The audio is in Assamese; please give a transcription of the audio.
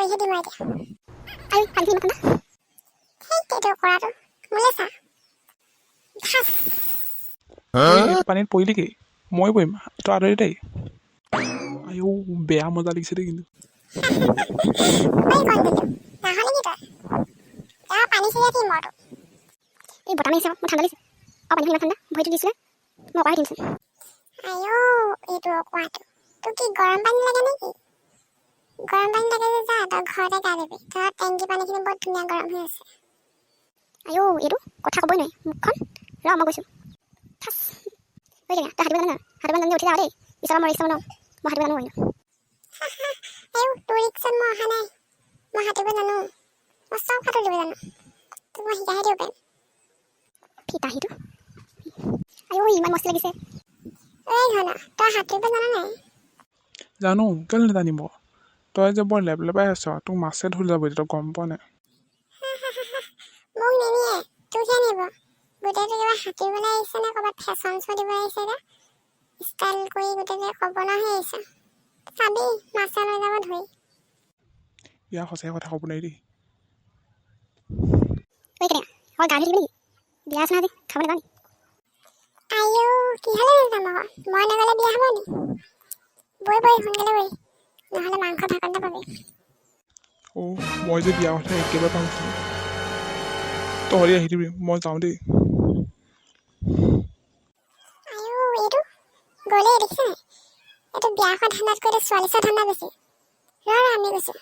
কৰিহে দিম আৰু এতিয়া আৰু পানীখিনি মাথা না সেইটো কৰাটো মোলে চা পানীত পৰিলি কি মই পৰিম তই আঁতৰি দেই আইও বেয়া মজা লাগিছে দেই কিন্তু ঐ কণ দিলো নাহ নেকি তই পানী চিৰিয়া দিম মইতো এই বতাহ মাৰিছে মোৰ ঠাণ্ডা লাগিছে পানীখিনি ইমান ঠাণ্ডা ভৰিটো দিছিলে মই অকৰাই দিমচোন আইও এইটো অকৰাটো তোৰ কি গৰম পানী লাগে নেকি গৰম পানী লাগে যে যা তই ঘৰতে গা ধুবি তই টেংকি পানীখিনি বৰ ধুনীয়া গৰম হৈ আছে আইও এইটো কথা ক'বই নোৱাৰি মুখখন ৰ মই গৈছোঁ ফাচ ঐ কেনে তই সাঁতুৰিব জানো উঠি যা দেই পিছত মই ৰিক্সা বনাওঁ মই সাঁতুৰিব জানো আইও তোৰ ৰিক্সাত মই অহা নাই মই সাঁতুৰিব জানো মই চব সাঁতুৰিব জানো তোক মই শিকাইহে দিব পাৰিম ফিতাহিটো আইও ইমান মস্তি লাগিছে ঐ ঘনা তই সাঁতুৰিব জানো নাই জানো কেলে নাজানিব তই যে বৰ লেপলেপাই আছ তোক মাছে ধৰি যাব তই গম পোৱা নাই মোক নিনিয়ে তোকহে নিব গোটেইটো কিবা সাঁতুৰিবলৈ আহিছে নে ক'ৰবাত ফেশ্বন শ্ব' দিব আহিছে যে ষ্টাইল কৰি গোটেইটো ক'ব নহয় আহিছে চাবি মাছে লৈ যাব ধৰি ইয়াৰ সঁচাই কথা ক'ব নোৱাৰি দেই ঐ কেনে মই গা ধুই দিবি নেকি বিয়া আছে আজি খাব নাযাওঁ নি আইও কিহলে নাযাম আকৌ মই নগ'লে বিয়া হ'ব নি বৈ সোনকালে বৈ নহ'লে মাংস ভাগতে পাবি মই যে বিয়া কথা একেবাৰে পাহৰিছিলোঁ তহঁতি আহি দিবি মই যাওঁ দেই আইও এইটো গ'লেই দেখিছে নাই এইটো বিয়া খোৱা ধান্দাতকৈ ছোৱালী চোৱা ধান্দা বেছি ৰ আমি গৈছোঁ